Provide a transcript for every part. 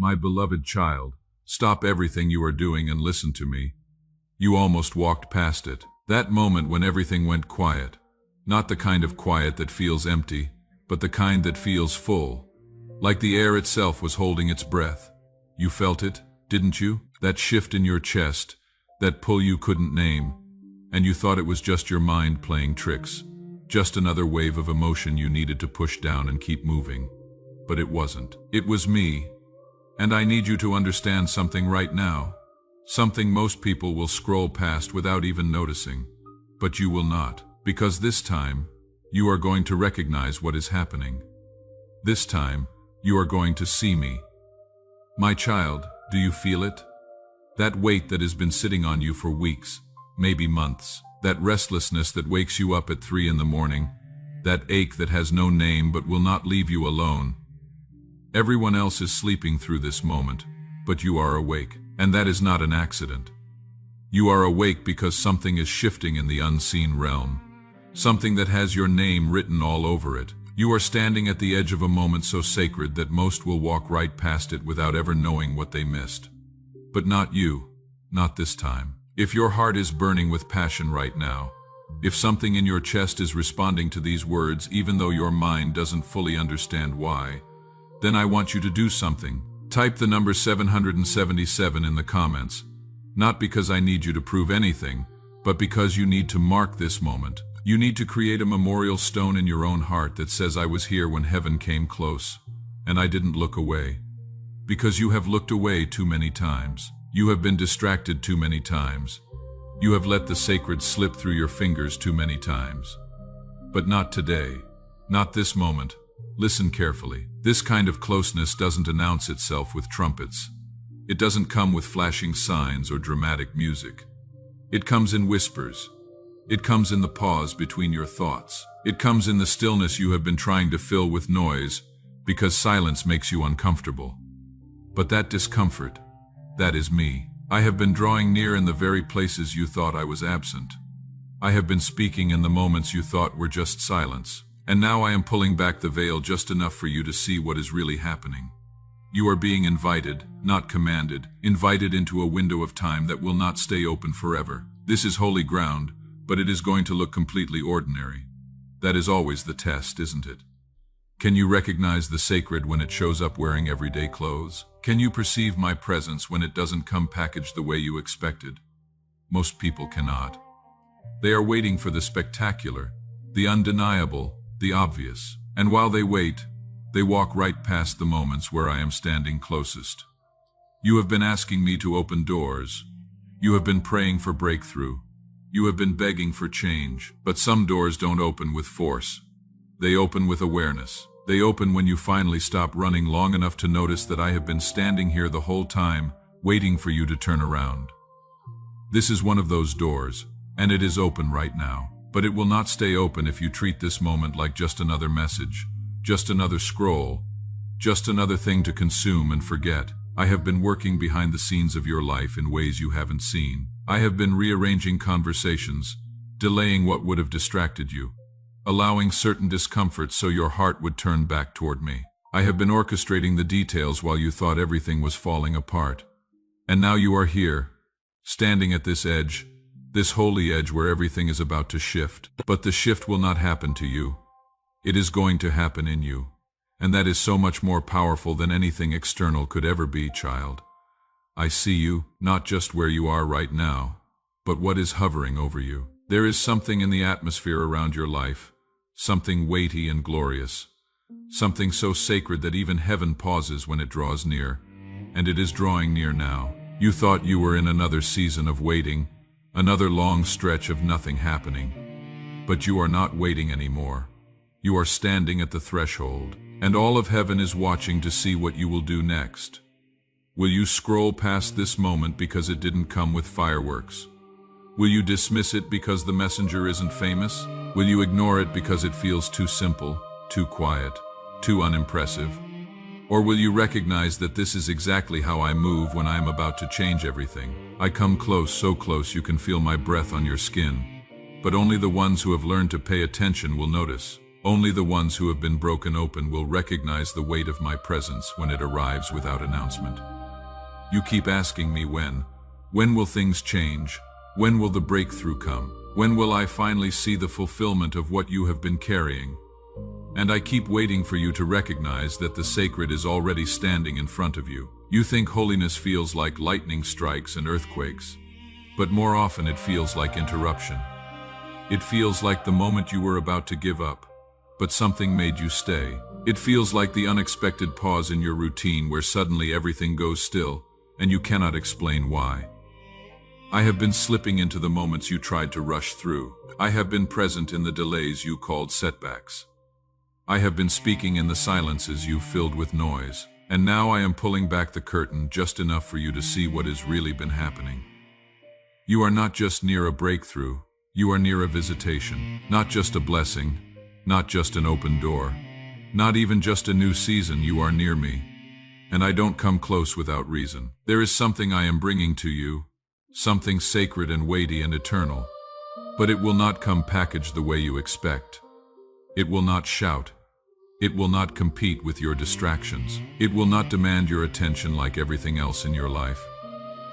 My beloved child, stop everything you are doing and listen to me. You almost walked past it. That moment when everything went quiet. Not the kind of quiet that feels empty, but the kind that feels full. Like the air itself was holding its breath. You felt it, didn't you? That shift in your chest, that pull you couldn't name. And you thought it was just your mind playing tricks. Just another wave of emotion you needed to push down and keep moving. But it wasn't. It was me. And I need you to understand something right now. Something most people will scroll past without even noticing. But you will not. Because this time, you are going to recognize what is happening. This time, you are going to see me. My child, do you feel it? That weight that has been sitting on you for weeks, maybe months. That restlessness that wakes you up at 3 in the morning. That ache that has no name but will not leave you alone. Everyone else is sleeping through this moment, but you are awake, and that is not an accident. You are awake because something is shifting in the unseen realm. Something that has your name written all over it. You are standing at the edge of a moment so sacred that most will walk right past it without ever knowing what they missed. But not you, not this time. If your heart is burning with passion right now, if something in your chest is responding to these words even though your mind doesn't fully understand why, then I want you to do something. Type the number 777 in the comments. Not because I need you to prove anything, but because you need to mark this moment. You need to create a memorial stone in your own heart that says I was here when heaven came close, and I didn't look away. Because you have looked away too many times. You have been distracted too many times. You have let the sacred slip through your fingers too many times. But not today. Not this moment. Listen carefully. This kind of closeness doesn't announce itself with trumpets. It doesn't come with flashing signs or dramatic music. It comes in whispers. It comes in the pause between your thoughts. It comes in the stillness you have been trying to fill with noise because silence makes you uncomfortable. But that discomfort, that is me. I have been drawing near in the very places you thought I was absent. I have been speaking in the moments you thought were just silence. And now I am pulling back the veil just enough for you to see what is really happening. You are being invited, not commanded, invited into a window of time that will not stay open forever. This is holy ground, but it is going to look completely ordinary. That is always the test, isn't it? Can you recognize the sacred when it shows up wearing everyday clothes? Can you perceive my presence when it doesn't come packaged the way you expected? Most people cannot. They are waiting for the spectacular, the undeniable, the obvious. And while they wait, they walk right past the moments where I am standing closest. You have been asking me to open doors. You have been praying for breakthrough. You have been begging for change. But some doors don't open with force. They open with awareness. They open when you finally stop running long enough to notice that I have been standing here the whole time, waiting for you to turn around. This is one of those doors, and it is open right now. But it will not stay open if you treat this moment like just another message, just another scroll, just another thing to consume and forget. I have been working behind the scenes of your life in ways you haven't seen. I have been rearranging conversations, delaying what would have distracted you, allowing certain discomfort so your heart would turn back toward me. I have been orchestrating the details while you thought everything was falling apart. And now you are here, standing at this edge, this holy edge where everything is about to shift. But the shift will not happen to you. It is going to happen in you. And that is so much more powerful than anything external could ever be, child. I see you, not just where you are right now, but what is hovering over you. There is something in the atmosphere around your life, something weighty and glorious, something so sacred that even heaven pauses when it draws near. And it is drawing near now. You thought you were in another season of waiting, another long stretch of nothing happening. But you are not waiting anymore. You are standing at the threshold, and all of heaven is watching to see what you will do next. Will you scroll past this moment because it didn't come with fireworks? Will you dismiss it because the messenger isn't famous? Will you ignore it because it feels too simple, too quiet, too unimpressive? Or will you recognize that this is exactly how I move when I am about to change everything? I come close, so close you can feel my breath on your skin. But only the ones who have learned to pay attention will notice. Only the ones who have been broken open will recognize the weight of my presence when it arrives without announcement. You keep asking me when. When will things change? When will the breakthrough come? When will I finally see the fulfillment of what you have been carrying? And I keep waiting for you to recognize that the sacred is already standing in front of you. You think holiness feels like lightning strikes and earthquakes, but more often it feels like interruption. It feels like the moment you were about to give up, but something made you stay. It feels like the unexpected pause in your routine where suddenly everything goes still, and you cannot explain why. I have been slipping into the moments you tried to rush through. I have been present in the delays you called setbacks. I have been speaking in the silences you filled with noise, and now I am pulling back the curtain just enough for you to see what has really been happening. You are not just near a breakthrough, you are near a visitation. Not just a blessing, not just an open door, not even just a new season. You are near me, and I don't come close without reason. There is something I am bringing to you, something sacred and weighty and eternal, but it will not come packaged the way you expect. It will not shout. It will not compete with your distractions. It will not demand your attention like everything else in your life.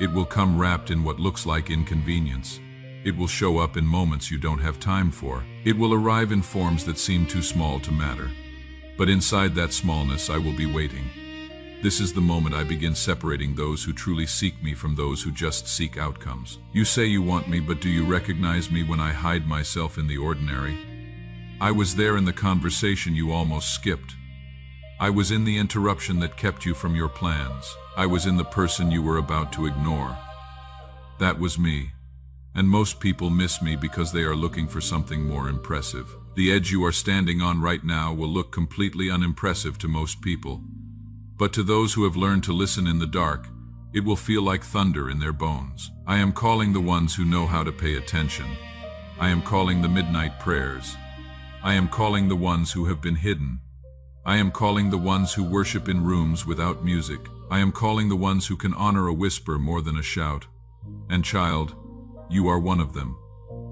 It will come wrapped in what looks like inconvenience. It will show up in moments you don't have time for. It will arrive in forms that seem too small to matter. But inside that smallness, I will be waiting. This is the moment I begin separating those who truly seek me from those who just seek outcomes. You say you want me, but do you recognize me when I hide myself in the ordinary? I was there in the conversation you almost skipped. I was in the interruption that kept you from your plans. I was in the person you were about to ignore. That was me. And most people miss me because they are looking for something more impressive. The edge you are standing on right now will look completely unimpressive to most people. But to those who have learned to listen in the dark, it will feel like thunder in their bones. I am calling the ones who know how to pay attention. I am calling the midnight prayers. I am calling the ones who have been hidden. I am calling the ones who worship in rooms without music. I am calling the ones who can honor a whisper more than a shout. And child, you are one of them.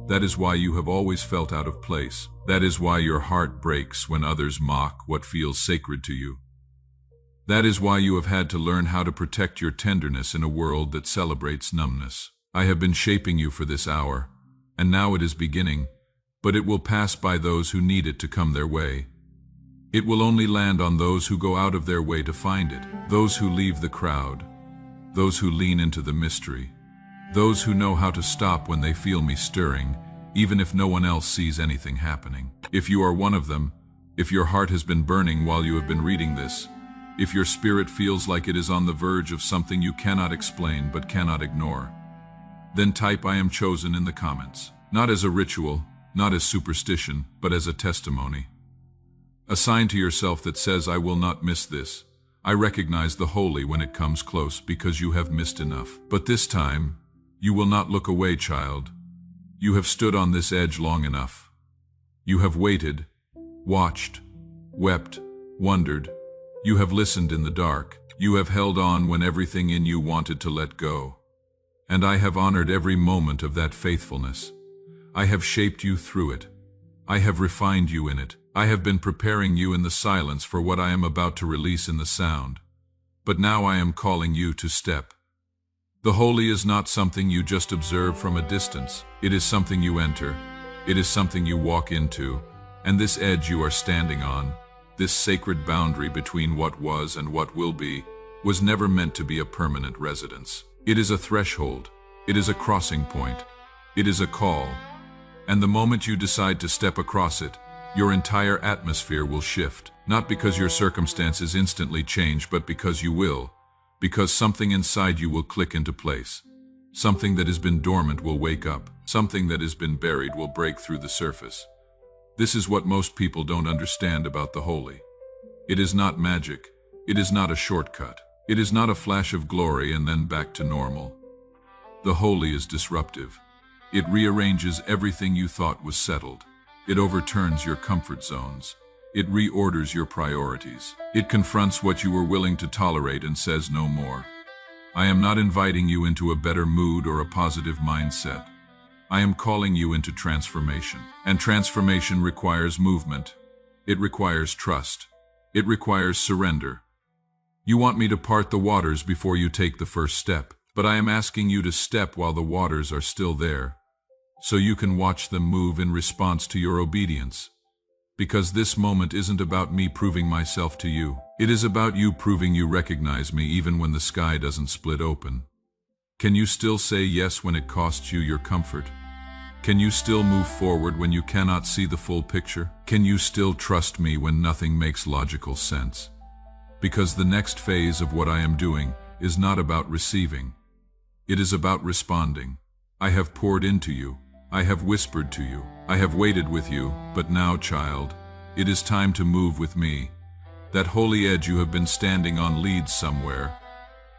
That is why you have always felt out of place. That is why your heart breaks when others mock what feels sacred to you. That is why you have had to learn how to protect your tenderness in a world that celebrates numbness. I have been shaping you for this hour, and now it is beginning. But it will pass by those who need it to come their way. It will only land on those who go out of their way to find it, those who leave the crowd, those who lean into the mystery, those who know how to stop when they feel me stirring, even if no one else sees anything happening. If you are one of them, if your heart has been burning while you have been reading this, if your spirit feels like it is on the verge of something you cannot explain but cannot ignore, then type "I am chosen" in the comments. Not as a ritual, not as superstition, but as a testimony. A sign to yourself that says, I will not miss this. I recognize the holy when it comes close because you have missed enough. But this time, you will not look away, child. You have stood on this edge long enough. You have waited, watched, wept, wondered. You have listened in the dark. You have held on when everything in you wanted to let go. And I have honored every moment of that faithfulness. I have shaped you through it. I have refined you in it. I have been preparing you in the silence for what I am about to release in the sound. But now I am calling you to step. The holy is not something you just observe from a distance. It is something you enter. It is something you walk into. And this edge you are standing on, this sacred boundary between what was and what will be, was never meant to be a permanent residence. It is a threshold. It is a crossing point. It is a call. And the moment you decide to step across it, your entire atmosphere will shift. Not because your circumstances instantly change, but because you will. Because something inside you will click into place. Something that has been dormant will wake up. Something that has been buried will break through the surface. This is what most people don't understand about the holy. It is not magic. It is not a shortcut. It is not a flash of glory and then back to normal. The holy is disruptive. It rearranges everything you thought was settled. It overturns your comfort zones. It reorders your priorities. It confronts what you were willing to tolerate and says no more. I am not inviting you into a better mood or a positive mindset. I am calling you into transformation. And transformation requires movement. It requires trust. It requires surrender. You want me to part the waters before you take the first step, but I am asking you to step while the waters are still there, so you can watch them move in response to your obedience. Because this moment isn't about me proving myself to you. It is about you proving you recognize me even when the sky doesn't split open. Can you still say yes when it costs you your comfort? Can you still move forward when you cannot see the full picture? Can you still trust me when nothing makes logical sense? Because the next phase of what I am doing is not about receiving. It is about responding. I have poured into you. I have whispered to you. I have waited with you, but now, child, it is time to move with me. That holy edge you have been standing on leads somewhere.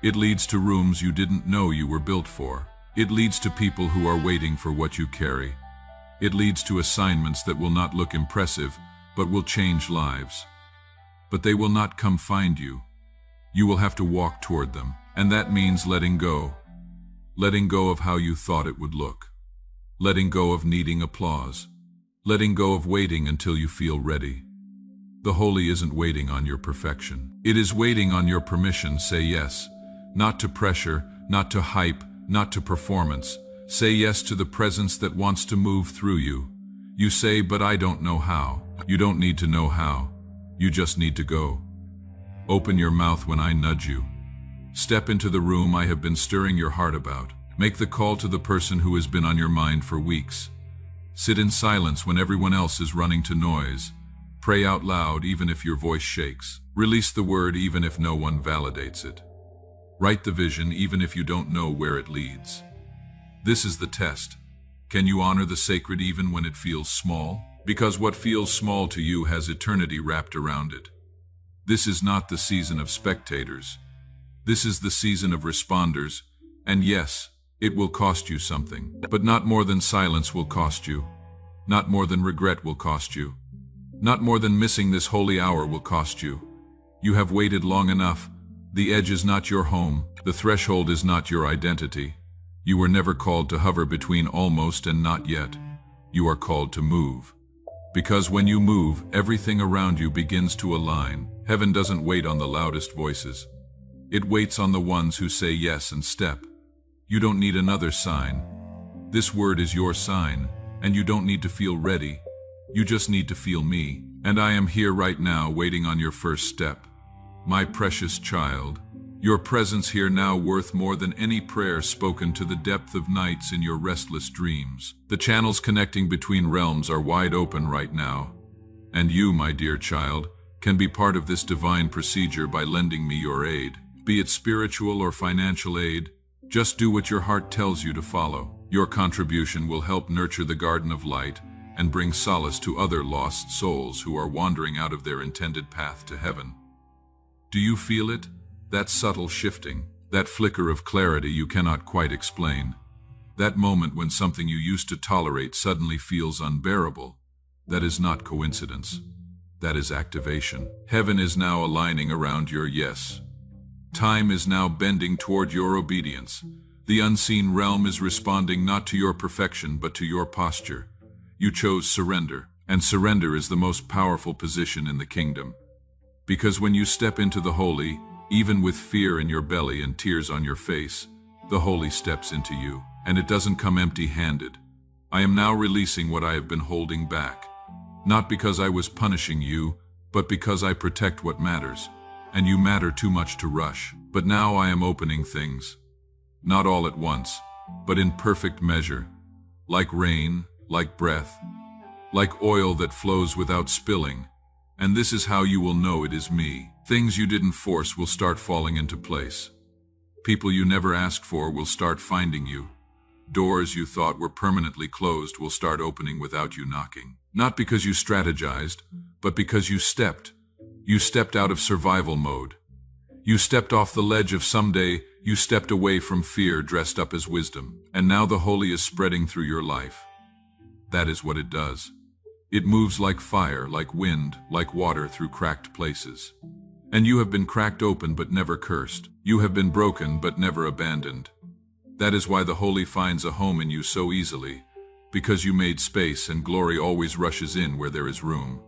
It leads to rooms you didn't know you were built for. It leads to people who are waiting for what you carry. It leads to assignments that will not look impressive, but will change lives. But they will not come find you. You will have to walk toward them, and that means letting go. Letting go of how you thought it would look. Letting go of needing applause. Letting go of waiting until you feel ready. The holy isn't waiting on your perfection. It is waiting on your permission. Say yes. Not to pressure, not to hype, not to performance. Say yes to the presence that wants to move through you. You say, but I don't know how. You don't need to know how. You just need to go. Open your mouth when I nudge you. Step into the room I have been stirring your heart about. Make the call to the person who has been on your mind for weeks. Sit in silence when everyone else is running to noise. Pray out loud even if your voice shakes. Release the word even if no one validates it. Write the vision even if you don't know where it leads. This is the test. Can you honor the sacred even when it feels small? Because what feels small to you has eternity wrapped around it. This is not the season of spectators. This is the season of responders, and yes, it will cost you something, but not more than silence will cost you. Not more than regret will cost you. Not more than missing this holy hour will cost you. You have waited long enough. The edge is not your home. The threshold is not your identity. You were never called to hover between almost and not yet. You are called to move. Because when you move, everything around you begins to align. Heaven doesn't wait on the loudest voices. It waits on the ones who say yes and step. You don't need another sign. This word is your sign, and you don't need to feel ready. You just need to feel me. And I am here right now waiting on your first step. My precious child, your presence here now worth more than any prayer spoken to the depth of nights in your restless dreams. The channels connecting between realms are wide open right now. And you, my dear child, can be part of this divine procedure by lending me your aid. Be it spiritual or financial aid, just do what your heart tells you to follow. Your contribution will help nurture the garden of light and bring solace to other lost souls who are wandering out of their intended path to heaven. Do you feel it? That subtle shifting, that flicker of clarity you cannot quite explain. That moment when something you used to tolerate suddenly feels unbearable. That is not coincidence. That is activation. Heaven is now aligning around your yes. Time is now bending toward your obedience. The unseen realm is responding not to your perfection but to your posture. You chose surrender, and surrender is the most powerful position in the kingdom. Because when you step into the holy, even with fear in your belly and tears on your face, the holy steps into you, and it doesn't come empty-handed. I am now releasing what I have been holding back. Not because I was punishing you, but because I protect what matters. And you matter too much to rush. But now I am opening things. Not all at once, but in perfect measure. Like rain, like breath, like oil that flows without spilling. And this is how you will know it is me. Things you didn't force will start falling into place. People you never asked for will start finding you. Doors you thought were permanently closed will start opening without you knocking. Not because you strategized, but because you stepped. You stepped out of survival mode. You stepped off the ledge of someday. You stepped away from fear dressed up as wisdom. And now the holy is spreading through your life. That is what it does. It moves like fire, like wind, like water through cracked places. And you have been cracked open but never cursed. You have been broken but never abandoned. That is why the holy finds a home in you so easily. Because you made space, and glory always rushes in where there is room.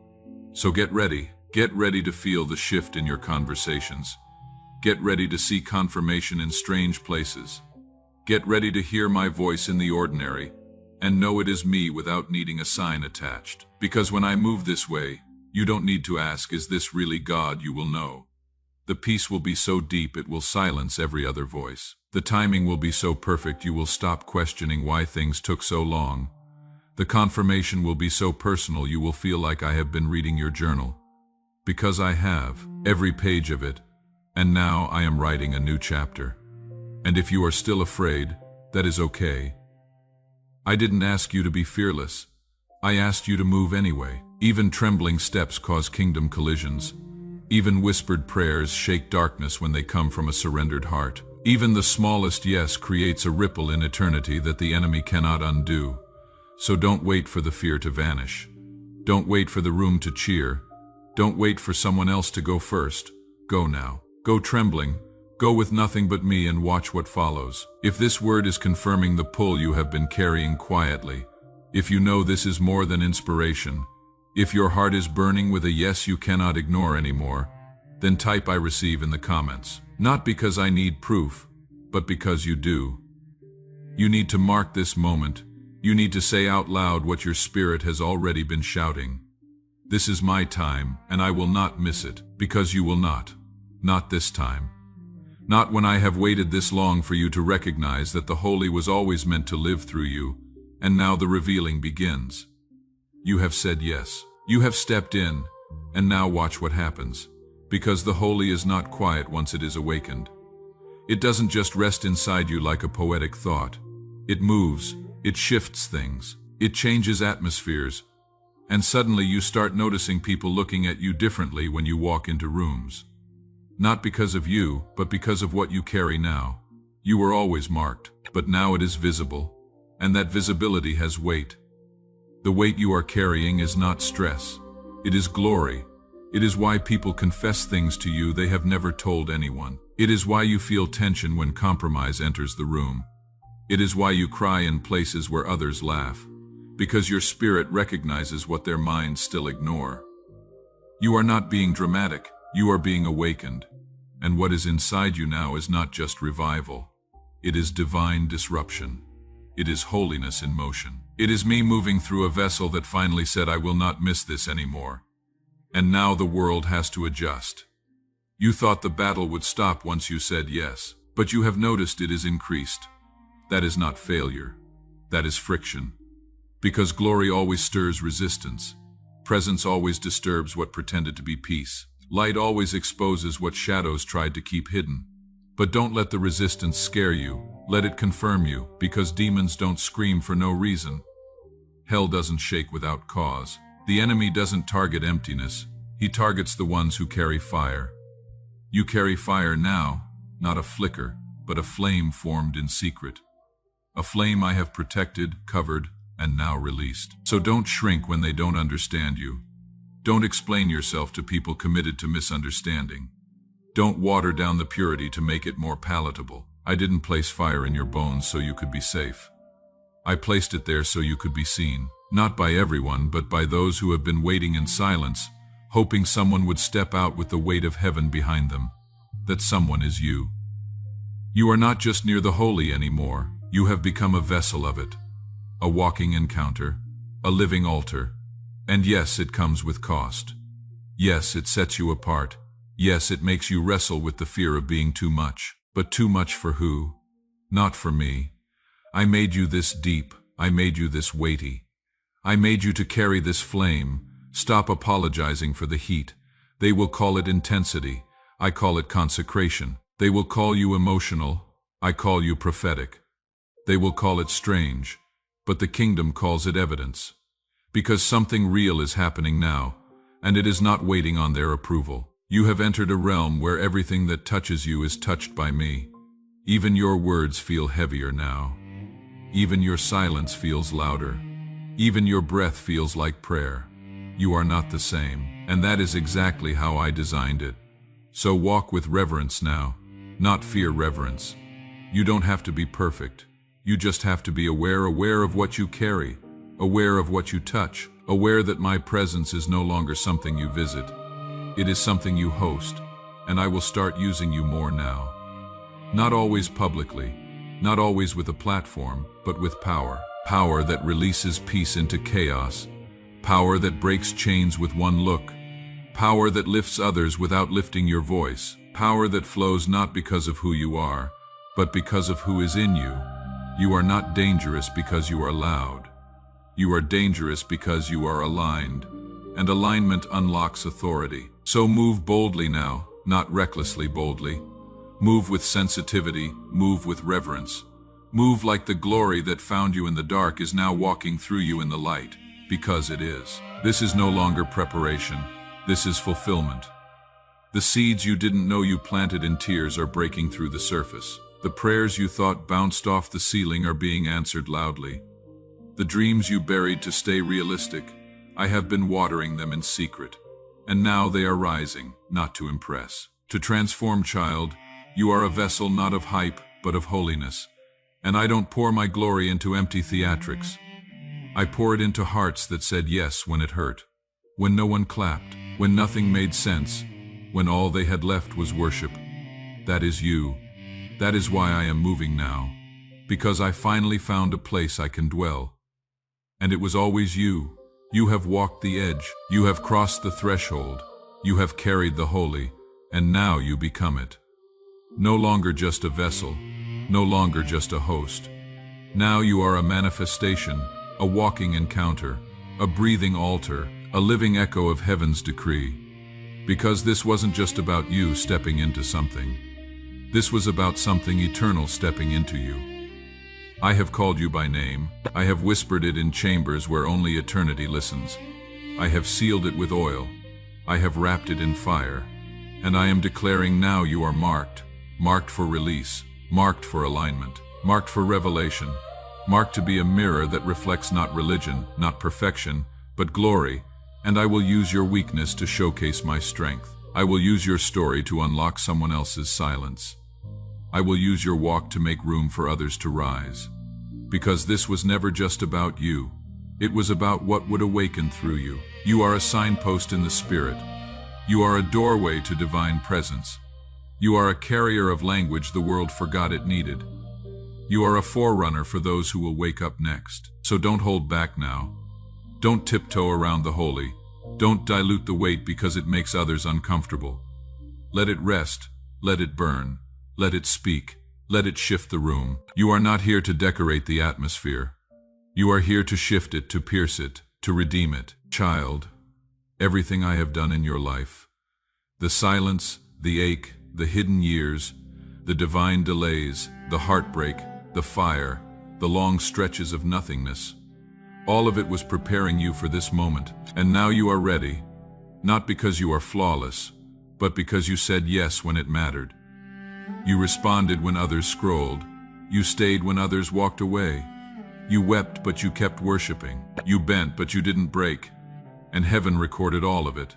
So get ready. Get ready to feel the shift in your conversations. Get ready to see confirmation in strange places. Get ready to hear my voice in the ordinary, and know it is me without needing a sign attached. Because when I move this way, you don't need to ask, is this really God? You will know. The peace will be so deep it will silence every other voice. The timing will be so perfect you will stop questioning why things took so long. The confirmation will be so personal you will feel like I have been reading your journal. Because I have, every page of it, and now I am writing a new chapter. And if you are still afraid, that is okay. I didn't ask you to be fearless. I asked you to move anyway. Even trembling steps cause kingdom collisions. Even whispered prayers shake darkness when they come from a surrendered heart. Even the smallest yes creates a ripple in eternity that the enemy cannot undo. So don't wait for the fear to vanish. Don't wait for the room to cheer. Don't wait for someone else to go first. Go now. Go trembling. Go with nothing but me and watch what follows. If this word is confirming the pull you have been carrying quietly, if you know this is more than inspiration, if your heart is burning with a yes you cannot ignore anymore, then type I receive in the comments. Not because I need proof, but because you do. You need to mark this moment. You need to say out loud what your spirit has already been shouting. This is my time, and I will not miss it, because you will not. Not this time. Not when I have waited this long for you to recognize that the holy was always meant to live through you, and now the revealing begins. You have said yes. You have stepped in, and now watch what happens. Because the holy is not quiet once it is awakened. It doesn't just rest inside you like a poetic thought. It moves, it shifts things, it changes atmospheres, and suddenly you start noticing people looking at you differently when you walk into rooms. Not because of you, but because of what you carry now. You were always marked, but now it is visible, and that visibility has weight. The weight you are carrying is not stress. It is glory. It is why people confess things to you they have never told anyone. It is why you feel tension when compromise enters the room. It is why you cry in places where others laugh, because your spirit recognizes what their minds still ignore. You are not being dramatic, you are being awakened. And what is inside you now is not just revival. It is divine disruption. It is holiness in motion. It is me moving through a vessel that finally said, I will not miss this anymore. And now the world has to adjust. You thought the battle would stop once you said yes, but you have noticed it is increased. That is not failure. That is friction. Because glory always stirs resistance. Presence always disturbs what pretended to be peace. Light always exposes what shadows tried to keep hidden. But don't let the resistance scare you. Let it confirm you, because demons don't scream for no reason. Hell doesn't shake without cause. The enemy doesn't target emptiness. He targets the ones who carry fire. You carry fire now, not a flicker, but a flame formed in secret. A flame I have protected, covered, and now released. So don't shrink when they don't understand you. Don't explain yourself to people committed to misunderstanding. Don't water down the purity to make it more palatable. I didn't place fire in your bones so you could be safe. I placed it there so you could be seen. Not by everyone, but by those who have been waiting in silence, hoping someone would step out with the weight of heaven behind them. That someone is you. You are not just near the holy anymore. You have become a vessel of it. A walking encounter. A living altar. And yes, it comes with cost. Yes, it sets you apart. Yes, it makes you wrestle with the fear of being too much. But too much for who? Not for me. I made you this deep. I made you this weighty. I made you to carry this flame. Stop apologizing for the heat. They will call it intensity. I call it consecration. They will call you emotional. I call you prophetic. They will call it strange. But the kingdom calls it evidence. Because something real is happening now, and it is not waiting on their approval. You have entered a realm where everything that touches you is touched by me. Even your words feel heavier now. Even your silence feels louder. Even your breath feels like prayer. You are not the same, and that is exactly how I designed it. So walk with reverence now, not fear reverence. You don't have to be perfect. You just have to be aware of what you carry, aware of what you touch, aware that my presence is no longer something you visit. It is something you host, and I will start using you more now. Not always publicly, not always with a platform, but with power. Power that releases peace into chaos. Power that breaks chains with one look. Power that lifts others without lifting your voice. Power that flows not because of who you are, but because of who is in you. You are not dangerous because you are loud. You are dangerous because you are aligned, and alignment unlocks authority. So move boldly now, not recklessly boldly. Move with sensitivity, move with reverence. Move like the glory that found you in the dark is now walking through you in the light, because it is. This is no longer preparation. This is fulfillment. The seeds you didn't know you planted in tears are breaking through the surface. The prayers you thought bounced off the ceiling are being answered loudly. The dreams you buried to stay realistic, I have been watering them in secret. And now they are rising, not to impress. To transform, child, you are a vessel not of hype, but of holiness. And I don't pour my glory into empty theatrics. I pour it into hearts that said yes when it hurt, when no one clapped, when nothing made sense, when all they had left was worship. That is you. That is why I am moving now, because I finally found a place I can dwell. And it was always you. You have walked the edge. You have crossed the threshold. You have carried the holy, and now you become it. No longer just a vessel, no longer just a host. Now you are a manifestation, a walking encounter, a breathing altar, a living echo of heaven's decree. Because this wasn't just about you stepping into something. This was about something eternal stepping into you. I have called you by name. I have whispered it in chambers where only eternity listens. I have sealed it with oil. I have wrapped it in fire. And I am declaring now you are marked. Marked for release. Marked for alignment. Marked for revelation. Marked to be a mirror that reflects not religion, not perfection, but glory. And I will use your weakness to showcase my strength. I will use your story to unlock someone else's silence. I will use your walk to make room for others to rise. Because this was never just about you. It was about what would awaken through you. You are a signpost in the spirit. You are a doorway to divine presence. You are a carrier of language the world forgot it needed. You are a forerunner for those who will wake up next. So don't hold back now. Don't tiptoe around the holy. Don't dilute the weight because it makes others uncomfortable. Let it rest. Let it burn. Let it speak. Let it shift the room. You are not here to decorate the atmosphere. You are here to shift it, to pierce it, to redeem it. Child, everything I have done in your life, the silence, the ache, the hidden years, the divine delays, the heartbreak, the fire, the long stretches of nothingness, all of it was preparing you for this moment. And now you are ready, not because you are flawless, but because you said yes when it mattered. You responded when others scrolled. You stayed when others walked away. You wept, but you kept worshiping. You bent, but you didn't break. And heaven recorded all of it.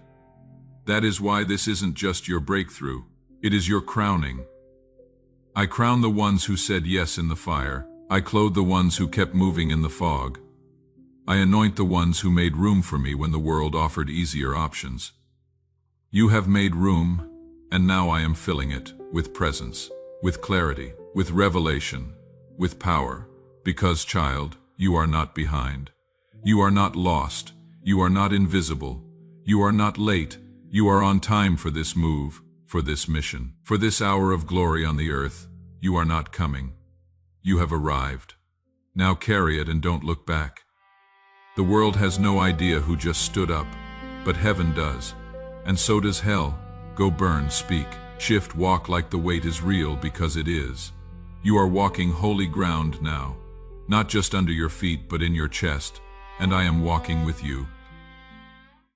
That is why this isn't just your breakthrough. It is your crowning. I crown the ones who said yes in the fire. I clothe the ones who kept moving in the fog. I anoint the ones who made room for me when the world offered easier options. You have made room, and now I am filling it with presence, with clarity, with revelation, with power. Because, child, you are not behind. You are not lost. You are not invisible. You are not late. You are on time for this move, for this mission, for this hour of glory on the earth. You are not coming. You have arrived. Now carry it and don't look back. The world has no idea who just stood up, but heaven does. And so does hell. Go burn, speak, shift, walk like the weight is real, because it is. You are walking holy ground now, not just under your feet but in your chest, and I am walking with you.